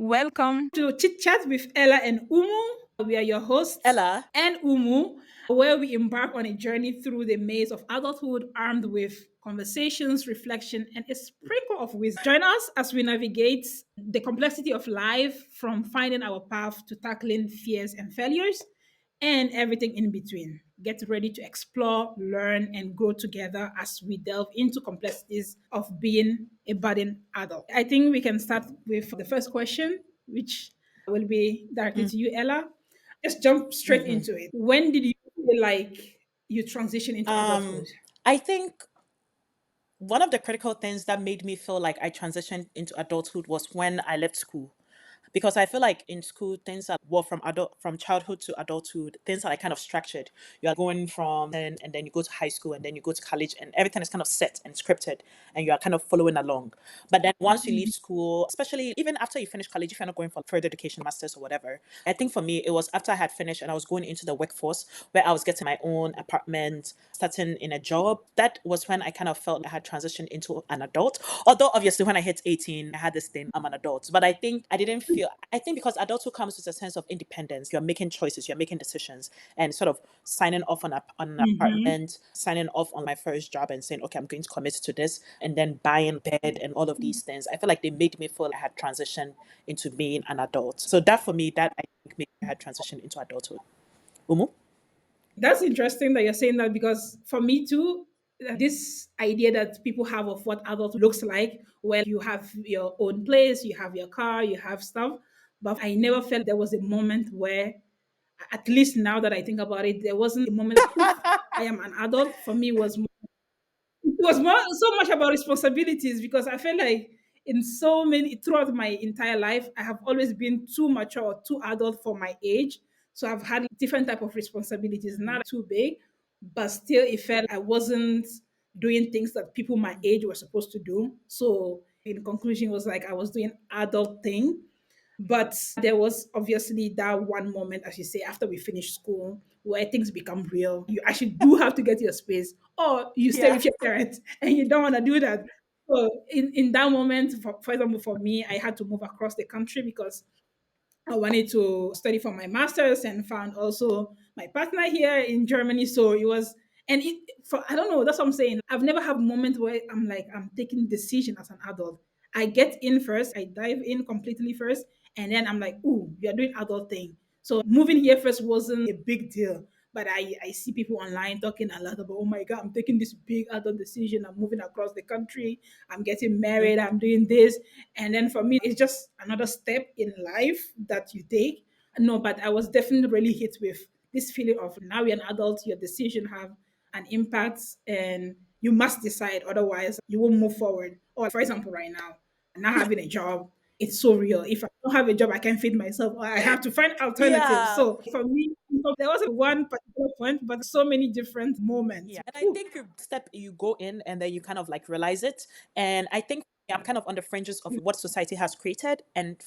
Welcome to Chitchat with Ella and Umu. We are your hosts Ella. and Umu, where we embark on a journey through the maze of adulthood armed with conversations, reflection, and a sprinkle of wisdom. Join us as we navigate the complexity of life from finding our path to tackling fears and failures and everything in between. Get ready to explore, learn, and grow together as we delve into complexities of being a budding adult. I think we can start with the first question, which will be directed Mm, to you, Ella. Just jump straight mhm. into it. When did you feel like you transition into Um, adulthood? I think one of the critical things that made me feel like I transitioned into adulthood was when I left school. Because I feel like in school things are from childhood to adulthood, things are like kind of structured. You're going from and then you go to high school and then you go to college and everything is kind of set and scripted and you are kind of following along. But then once you leave school, especially even after you finish college, if you're not going for further education, masters or whatever, I think for me it was after I had finished and I was going into the workforce where I was getting my own apartment, starting in a job. That was when I kind of felt I had transitioned into an adult. Although obviously when I hit 18, I had this thing, I'm an adult. But I think I didn't feel I think because adulthood comes with a sense of independence. You're making choices, you're making decisions, and sort of signing off on an Mm-hmm. apartment, signing off on my first job and saying, okay, I'm going to commit to this, and then buying bed and all of these things. I feel like they made me feel I had transitioned into being an adult. So that for me, that I think made me had transitioned into adulthood. Umu? That's interesting that you're saying that because for me too, this idea that people have of what adult looks like, where you have your own place, you have your car, you have stuff. But I never felt there was a moment where, at least now that I think about it, there wasn't a moment that poof, I am an adult. For me, it was more so much about responsibilities because I felt like in so many throughout my entire life, I have always been too mature or too adult for my age. So I've had different type of responsibilities, not too big, but still it felt I wasn't doing things that people my age were supposed to do. So in conclusion, it was like I was doing adult thing, but there was obviously that one moment, as you say, after we finished school, where things become real. You actually do have to get your space, or you stay Yeah. with your parents, and you don't want to do that. So, in that moment, for example, for me, I had to move across the country because I wanted to study for my master's and found also my partner here in Germany. So it was, and for I don't know, that's what I'm saying. I've never had a moment where I'm like, I'm taking decision as an adult. I get in first, I dive in completely first, and then I'm like, ooh, you're doing adult thing. So moving here first wasn't a big deal. But I see people online talking a lot about, oh my God, I'm taking this big adult decision. I'm moving across the country. I'm getting married. I'm doing this. And then for me, it's just another step in life that you take. No, but I was definitely really hit with this feeling of now you're an adult, your decision have an impact and you must decide. Otherwise, you won't move forward. Or for example, right now, not having a job, it's so real. If I don't have a job, I can't feed myself. Or I have to find alternatives. Yeah. So for me, there wasn't one particular point, but so many different moments. Yeah. And I Whew. think you go in and then you kind of like realize it. And I think I'm kind of on the fringes of what society has created and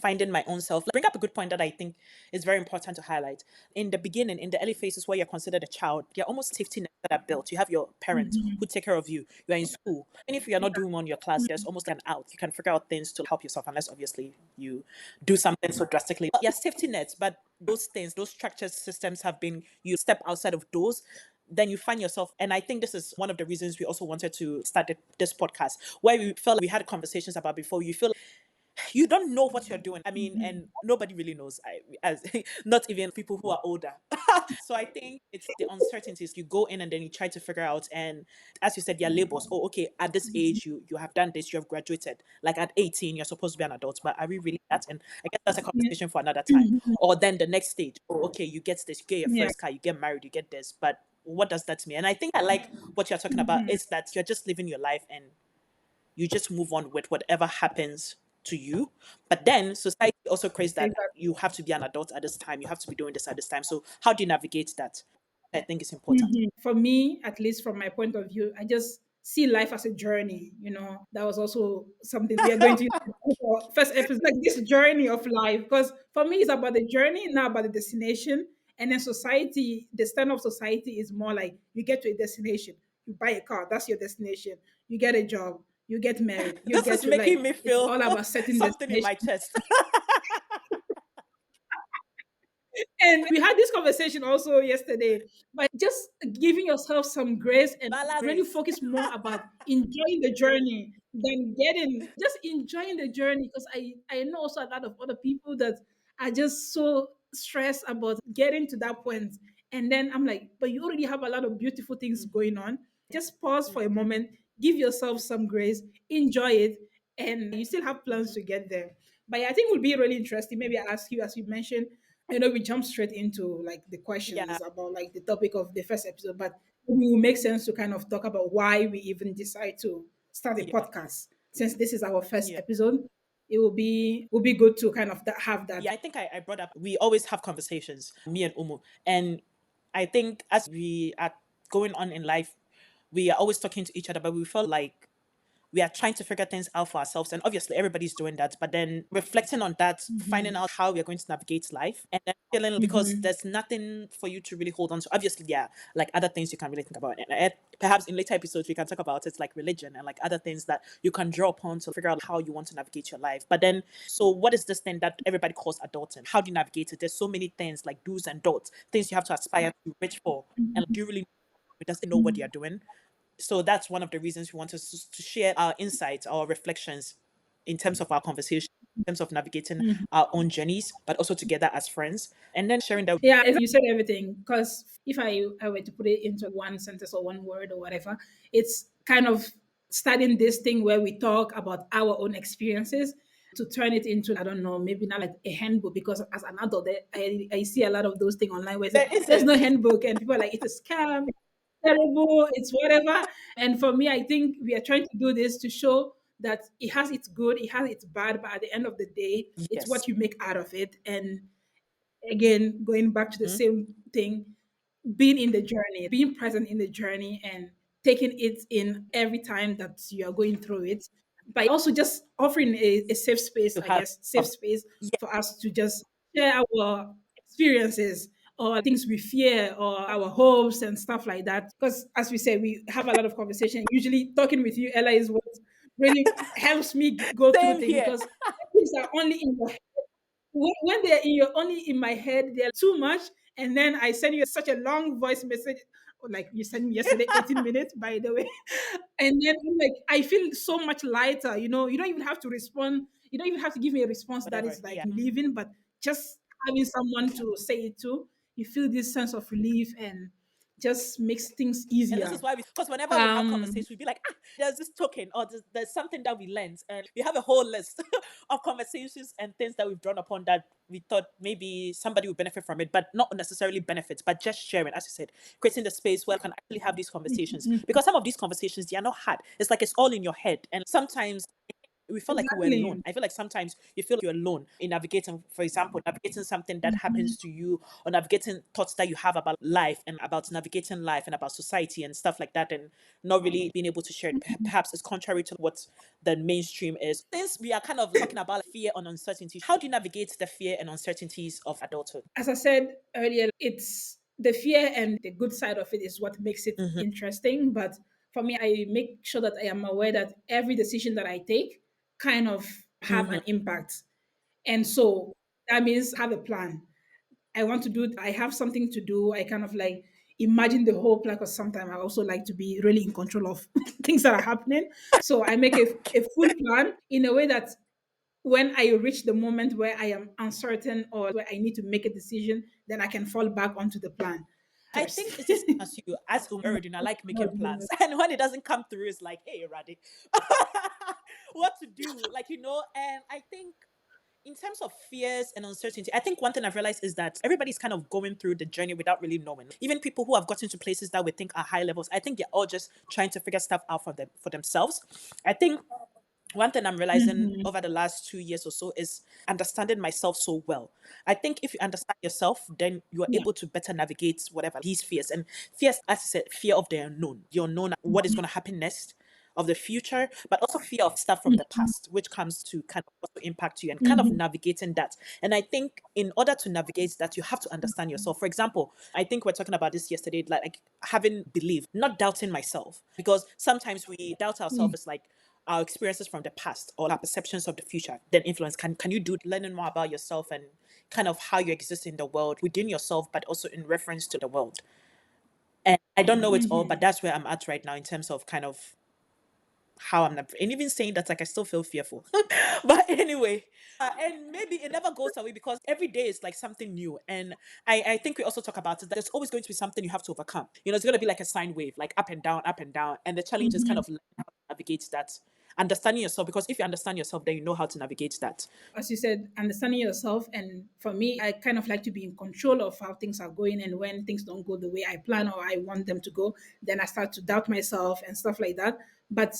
finding my own self. Like, bring up a good point that I think is very important to highlight. In the beginning, in the early phases where you're considered a child, you're almost safety nets that are built. You have your parents who take care of you. You're in school. And if you're not doing well in your class, there's almost like an out. You can figure out things to help yourself, unless obviously you do something so drastically. But yeah, safety nets, but those things, those structured systems have been you step outside of those, then you find yourself. And I think this is one of the reasons we also wanted to start this podcast, where we felt like we had conversations about before. You feel you don't know what you're doing. I mean, and nobody really knows. As not even people who are older. So I think it's the uncertainties. You go in and then you try to figure out. And as you said, your labels. Oh, okay. At this age, you have done this. You have graduated. Like at 18, you're supposed to be an adult. But are we really that? And I guess that's a Yeah. conversation for another time. Or then the next stage. Oh, okay. You get this. You get your Yeah. first car. You get married. You get this. But what does that mean? And I think I like what you're talking about is that you're just living your life and you just move on with whatever happens to you. But then society also creates that Exactly. you have to be an adult at this time, you have to be doing this at this time. So how do you navigate that? I think is important. For me, at least from my point of view, I just see life as a journey. That was also something we are going to use for first episode, like this journey of life. Because for me, it's about the journey, not about the destination. And then society, the standard of society is more like you get to a destination, you buy a car, that's your destination. You get a job, you get married, you This get is to like, making me it's feel all about setting the something in stage. my chest. And we had this conversation also yesterday, but just giving yourself some grace and really Balance. focus more about enjoying the journey than getting, just enjoying the journey. Because I know also a lot of other people that are just so stressed about getting to that point. And then I'm like, but you already have a lot of beautiful things going on. Just pause for a moment, give yourself some grace, enjoy it, and you still have plans to get there. But yeah, I think it would be really interesting. Maybe I ask you, as you mentioned, we jump straight into like the Yeah, questions about like the topic of the first episode, but it will make sense to kind of talk about why we even decide to start a yeah, podcast. Since this is our first yeah. episode, it will be good to kind of have that. Yeah, I think I brought up, we always have conversations, me and Umu. And I think as we are going on in life, we are always talking to each other, but we feel like we are trying to figure things out for ourselves. And obviously, everybody's doing that. But then reflecting on that, finding out how we're going to navigate life, and then feeling, because Hmm. there's nothing for you to really hold on to. Obviously, yeah, like other things you can really think about. And perhaps in later episodes, we can talk about it's like religion and like other things that you can draw upon to figure out how you want to navigate your life. But then, so what is this thing that everybody calls adulting? How do you navigate it? There's so many things like do's and don'ts, things you have to aspire to reach for. And do you really it doesn't know what you're doing? So that's one of the reasons we want us to share our insights, our reflections in terms of our conversation, in terms of navigating our own journeys, but also together as friends. And then sharing that. Yeah, you said everything. Because if I were to put it into one sentence or one word or whatever, it's kind of starting this thing where we talk about our own experiences to turn it into, I don't know, maybe not like a handbook. Because as an adult, I see a lot of those things online where There there's no isn't. handbook, and people are like, it's a scam, it's terrible, it's whatever. And for me, I think we are trying to do this to show that it has its good, it has its bad, but at the end of the day, it's Yes. what you make out of it. And again, going back to the Mhm. same thing, being in the journey, being present in the journey, and taking it in every time that you are going through it, by also just offering a safe space, To I have guess, safe space yeah, for us to just share our experiences or things we fear or our hopes and stuff like that. Because as we say, we have a lot of conversation. Usually talking with you, Ella, is what really helps me go through same things, here. because things are only in your, when they're in your, only in my head, they're too much. And then I send you such a long voice message, like you sent me yesterday, 18 minutes, by the way. And then I'm like, I feel so much lighter. You don't even have to respond. You don't even have to give me a response that Whatever. is like Yeah. relieving, but just having someone to say it to, you feel this sense of relief and just makes things And this easier. is why because whenever we have Um, conversations, we'd be like, there's this token or there's something that we learned. And we have a whole list of conversations and things that we've drawn upon that we thought maybe somebody would benefit from it, but not necessarily benefits, but just sharing, as you said, creating the space where we can actually have these conversations. Because some of these conversations, they are not hard. It's like it's all in your head. And sometimes we feel like we're alone. exactly. I feel like sometimes you feel like you're alone in navigating, for example, navigating something that happens to you or navigating thoughts that you have about life and about navigating life and about society and stuff like that, and not really being able to share it. Perhaps it's contrary to what the mainstream is. Since we are kind of talking about fear and uncertainty, how do you navigate the fear and uncertainties of adulthood? As I said earlier, it's the fear and the good side of it is what makes it Hmm. interesting. But for me, I make sure that I am aware that every decision that I take kind of have Hmm. an impact. And so that means have a plan. I want to do, I have something to do. I kind of like imagine the whole plan, because sometimes I also like to be really in control of things that are happening. So I make a full plan in a way that when I reach the moment where I am uncertain or where I need to make a decision, then I can fall back onto the plan I first. think it's the same as you, as already. I like making plans, and when it doesn't come through, it's like, hey, Radi, what to do? Like and I think in terms of fears and uncertainty, I think one thing I've realized is that everybody's kind of going through the journey without really knowing. Even people who have gotten to places that we think are high levels, I think they're all just trying to figure stuff out for themselves. I think one thing I'm realizing Mhm, over the last 2 years or so is understanding myself so well. I think if you understand yourself, then you are yeah. able to better navigate whatever these fears. And fears, as I said, fear of the unknown, the unknown, what is going to happen next, of the future, but also fear of stuff from the Mhm, past, which comes to kind of also impact you and kind of mhm, navigating that. And I think in order to navigate that, you have to understand yourself. For example, I think we're talking about this yesterday, like having belief, not doubting myself, because sometimes we doubt ourselves. mhm, It's like, our experiences from the past or our perceptions of the future then influence? Can you do learning more about yourself and kind of how you exist in the world within yourself, but also in reference to the world? And I don't know it all, but that's where I'm at right now in terms of kind of how I'm not, and even saying that, like, I still feel fearful. But anyway, and maybe it never goes away because every day is like something new. And I think we also talk about it that there's always going to be something you have to overcome. It's going to be like a sine wave, like up and down, up and down. And the challenge is kind of learning how to navigate that, understanding yourself, because if you understand yourself, then you know how to navigate that. As you said, understanding yourself. And for me, I kind of like to be in control of how things are going. And when things don't go the way I plan or I want them to go, then I start to doubt myself and stuff like that. But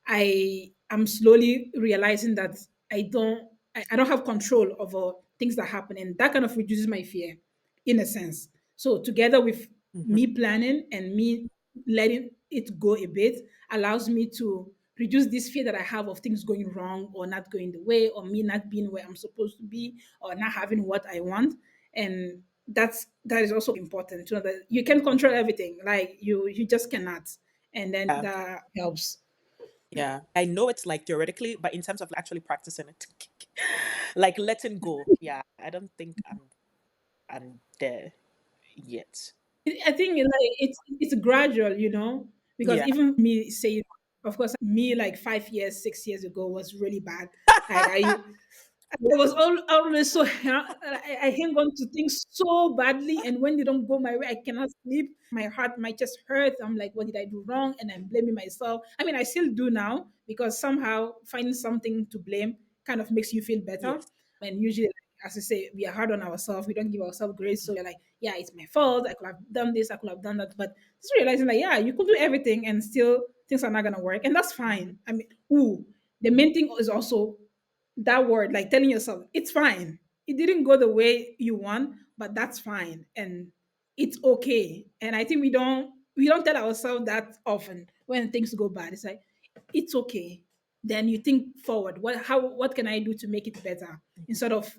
I am slowly realizing that I don't have control over things that happen. And that kind of reduces my fear in a sense. So together with Mhm. me planning and me letting it go a bit allows me to reduce this fear that I have of things going wrong or not going the way or me not being where I'm supposed to be or not having what I want. And that is also important to know that you can control everything. Like you just cannot. And then Yeah. that helps. Yeah. I know it's like theoretically, but in terms of actually practicing it, like letting go, yeah, I don't think I'm there yet. I think like it's gradual, because Yeah. even me say, of course, me like 5 years, 6 years ago was really bad. Like I was always so I hang on to things so badly, and when they don't go my way, I cannot sleep. My heart might just hurt. I'm like, what did I do wrong? And I'm blaming myself. I mean, I still do now because somehow finding something to blame kind of makes you feel better. Yes. And usually, as I say, we are hard on ourselves. We don't give ourselves grace. So we're like, yeah, it's my fault. I could have done this. I could have done that. But just realizing like, yeah, you could do everything and still things are not gonna work, and that's fine. I mean, the main thing is also that word, like telling yourself, it's fine. It didn't go the way you want, but that's fine. And it's okay. And I think we don't tell ourselves that often when things go bad. It's like, it's okay. Then you think forward. What can I do to make it better? Instead of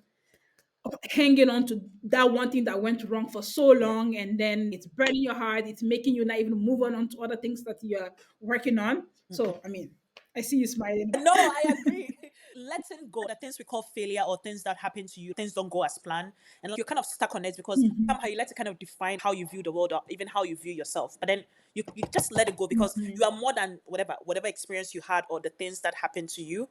hanging on to that one thing that went wrong for so Yeah. long, and then it's burning your heart, it's making you not even move on to other things that you're working on. So I mean, I see you smiling. No, I agree. Letting go the things we call failure or things that happen to you, things don't go as planned, and like, you're kind of stuck on it because somehow you let it kind of define how you view the world or even how you view yourself. But then you just let it go because you are more than whatever experience you had or the things that happened to you.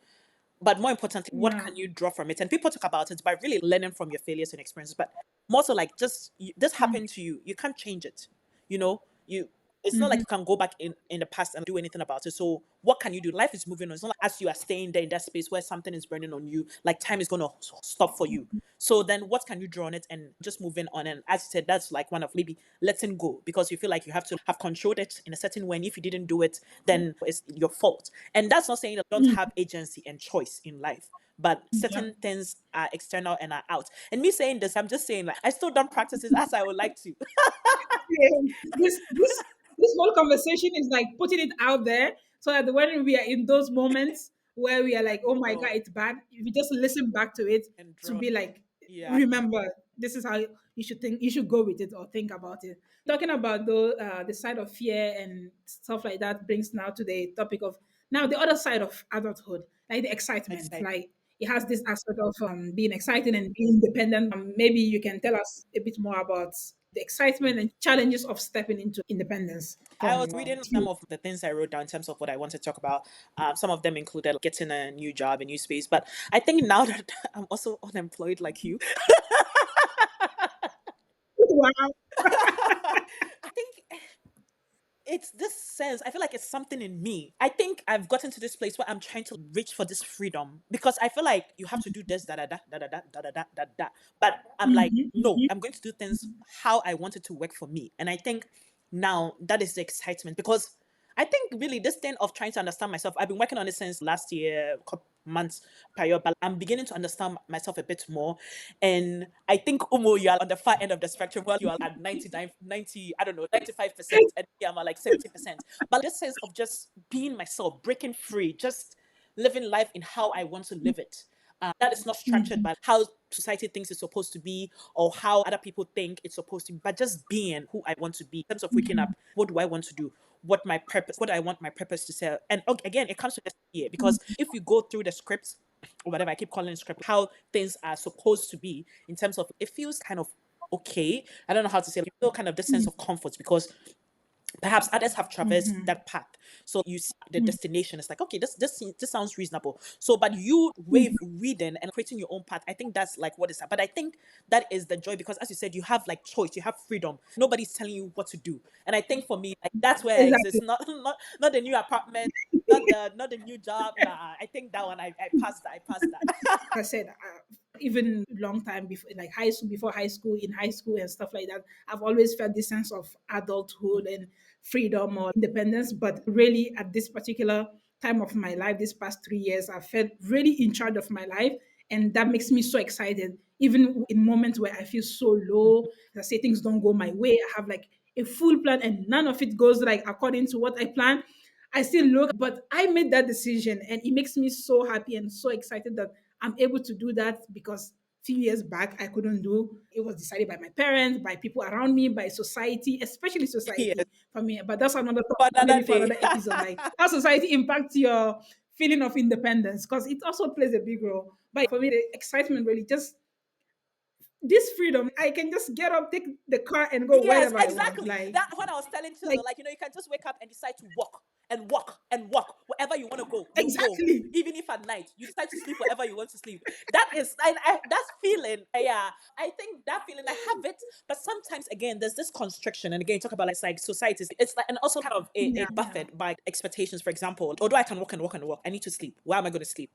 But more importantly, what Yeah. can you draw from it? And people talk about it by really learning from your failures and experiences, but more so like just this happened to you. You can't change it. You. It's not like you can go back in the past and do anything about it. So what can you do? Life is moving on. It's not like as you are staying there in that space where something is burning on you, like time is gonna stop for you. So then what can you draw on it and just moving on? And as you said, that's like one of maybe letting go because you feel like you have to have controlled it in a certain way. And if you didn't do it, then it's your fault. And that's not saying that you don't have agency and choice in life. But Yeah. certain things are external and are out. And me saying this, I'm just saying like I still don't practice it as I would like to. Yeah. This whole conversation is like putting it out there so that when we are in those moments where we are like, oh my god, Oh, it's bad, if you just listen back to it and to draw. be like, Yeah. remember, this is how you should think, you should go with it or think about it. Talking about the side of fear and stuff like that brings now to the topic of now the other side of adulthood, like the excitement. Excited. Like it has this aspect of being exciting and being independent. Maybe you can tell us a bit more about the excitement and challenges of stepping into independence I was from reading you. some of the things I wrote down in terms of what I wanted to talk about. Some of them included getting a new job, a new space. But I think now that I'm also unemployed like you, Wow. I think it's this sense. I feel like it's something in me. I think I've gotten to this place where I'm trying to reach for this freedom because I feel like you have to do this, da da da da da da da da da da da. But I'm like, no, I'm going to do things how I want it to work for me. And I think now that is the excitement because I think really this thing of trying to understand myself, I've been working on it since last year, couple months prior, but I'm beginning to understand myself a bit more. And I think Umo, you are on the far end of the spectrum where you are at 99, 90, I don't know, 95%, and yeah, I'm at like 70%. But this sense of just being myself, breaking free, just living life in how I want to live it. that is not structured by how society thinks it's supposed to be or how other people think it's supposed to be, but just being who I want to be in terms of waking up. What do I want to do? What my purpose? What I want my purpose to say? And again, it comes to this year because if we go through the script or whatever I keep calling it script, how things are supposed to be in terms of it feels kind of okay. I don't know how to say it. You feel kind of this sense of comfort because perhaps others have traversed that path, so you see the destination, it's like, okay, this sounds reasonable. So but you wave reading and creating your own path, I think that's like what is that. But I think that is the joy because as you said, you have like choice, you have freedom, nobody's telling you what to do. And I think for me, like that's where it exists. Exactly. Not the new apartment, not the new job. Nah, I think that one I passed that. I passed that. I said, even long time before, like high school, before high school, in high school and stuff like that, I've always felt this sense of adulthood and freedom or independence. But really, at this particular time of my life, this past 3 years, I felt really in charge of my life. And that makes me so excited. Even in moments where I feel so low, I say things don't go my way, I have like a full plan and none of it goes like according to what I planned. I still look, but I made that decision and it makes me so happy and so excited that I'm able to do that because few years back I couldn't do. It was decided by my parents, by people around me, by society, especially Yes, society for me. But that's another for topic, another maybe for day. another episode, like how society impacts your feeling of independence, because it also plays a big role. But for me, the excitement really just this freedom. I can just get up, take the car, and go Yes, wherever I want. exactly. That what I was telling Like children, like you can just wake up and decide to walk and walk and walk wherever you want to go. You go, exactly. even if at night you decide to sleep wherever you want to sleep. That is, that's feeling. Yeah, I think that feeling I have it, but sometimes again there's this constriction, and again you talk about like societies. It's like and also kind of a Yeah, buffet by expectations. For example, although I can walk and walk and walk, I need to sleep. Where am I going to sleep?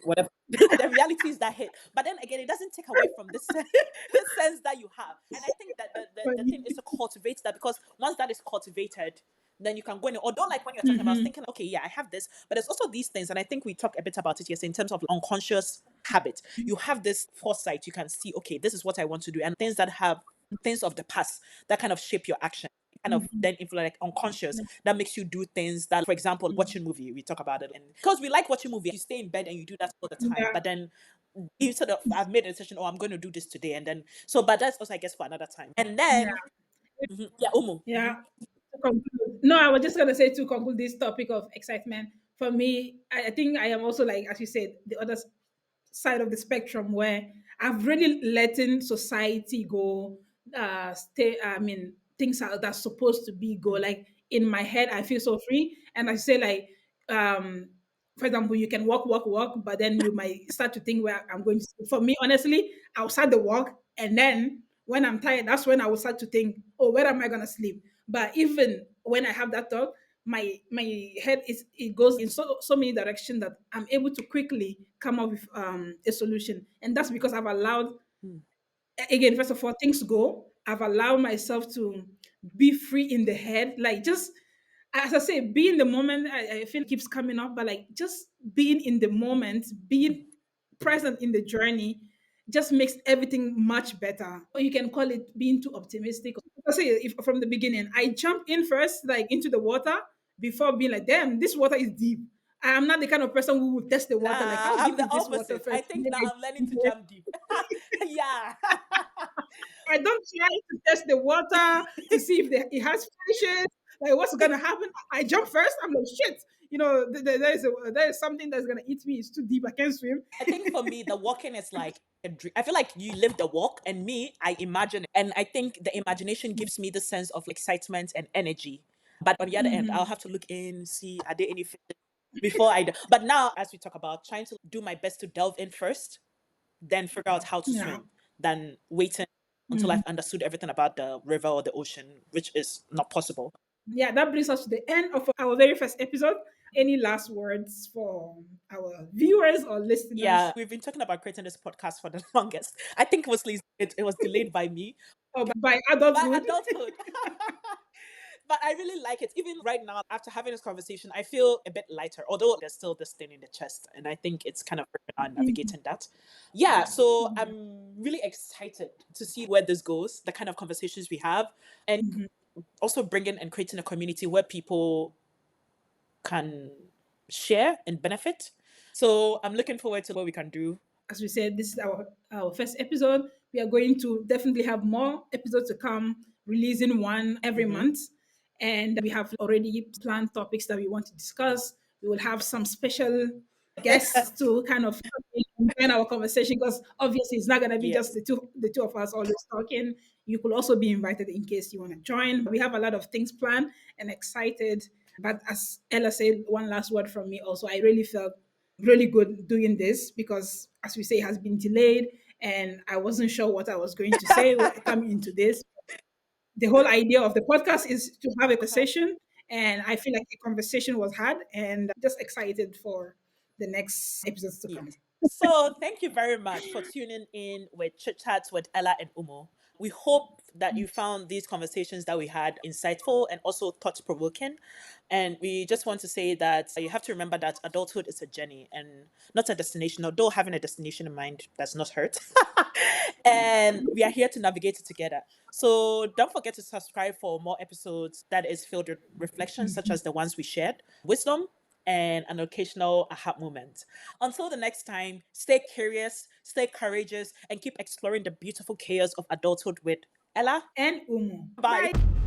Whatever. The realities that hit, but then again it doesn't take away from this this sense that you have. And I think that but the thing is to cultivate that because once that is cultivated, then you can go in. Although, like when you're talking about, I was thinking, okay, yeah, I have this, but there's also these things, and I think we talked a bit about it yesterday in terms of unconscious habits. You have this foresight, you can see, okay, this is what I want to do, and things that have things of the past that kind of shape your action. Kind of then influence like unconscious that makes you do things that, for example, watching movie. We talk about it, and because we like watching movie, you stay in bed and you do that all the time. yeah, But then you sort of I've made a decision, oh, I'm going to do this today, and then so, but that's also I guess for another time. And then yeah. yeah, Umu. Yeah. To conclude, no, I was just gonna say to conclude this topic of excitement. For me, I think I am also like, as you said, the other side of the spectrum where I've really letting society go, stay. I mean, things are that's supposed to be go. Like in my head, I feel so free, and I say like, um, for example, you can walk, walk, walk, but then you might start to think where I'm going to. For me, honestly, I'll start the walk, and then when I'm tired, that's when I will start to think, oh, where am I gonna sleep? But even when I have that thought, my head is it goes in so many directions that I'm able to quickly come up with a solution, and that's because I've allowed again first of all things go. I've allowed myself to be free in the head, like just as I say, be in the moment. I feel keeps coming up, but like just being in the moment, being present in the journey, just makes everything much better. Or you can call it being too optimistic. I say if from the beginning, I jump in first, like into the water, before being like, damn, this water is deep. I am not the kind of person who will test the water, like Nah, how I'm deep the is this water opposite. I first. think now I'm learning to jump deep. Yeah. I don't try to test the water to see if it has fishes. Like what's gonna happen? I jump first. I'm like shit. There is something that's gonna eat me. It's too deep. I can't swim. I think for me, the walking is like a dream. I feel like you live the walk, and me, I imagine it. And I think the imagination gives me the sense of excitement and energy. But on the other end, I'll have to look in, see are there any fishes before I. But now, as we talk about, trying to do my best to delve in first, then figure out how to Yeah. swim, than waiting until I've understood everything about the river or the ocean, which is not possible. Yeah, that brings us to the end of our very first episode. Any last words for our viewers or Yeah, listeners? we've been talking about creating this podcast for the longest. I think mostly it was delayed by me, Or by by adulthood? adulthood. But I really like it. Even right now, after having this conversation, I feel a bit lighter, although there's still this thing in the chest. And I think it's kind of on navigating that. Yeah, so I'm really excited to see where this goes, the kind of conversations we have, and also bringing and creating a community where people can share and benefit. So I'm looking forward to what we can do. as we said, this is our first episode. We are going to definitely have more episodes to come, releasing one every Mm-hmm. month. And we have already planned topics that we want to discuss. We will have some special guests to kind of join our conversation, because obviously it's not going to be just Yes. the two of us always talking. You could also be invited in case you want to join. We have a lot of things planned and excited. But as Ella said, one last word from me also, I really felt really good doing this because, as we say, it has been delayed and I wasn't sure what I was going to say coming into this. The whole idea of the podcast is to have a conversation, and I feel like the conversation was had, and just excited for the next episodes to come. Yes. So thank you very much for tuning in with Chit Chats with Ella and Umo. We hope that you found these conversations that we had insightful and also thought provoking. And we just want to say that you have to remember that adulthood is a journey and not a destination, although having a destination in mind does not hurt. And we are here to navigate it together. So don't forget to subscribe for more episodes that is filled with reflections such as the ones we shared, wisdom, and an occasional aha moment. Until the next time, stay curious, stay courageous, and keep exploring the beautiful chaos of adulthood with Ella. And Umu. Bye. Bye.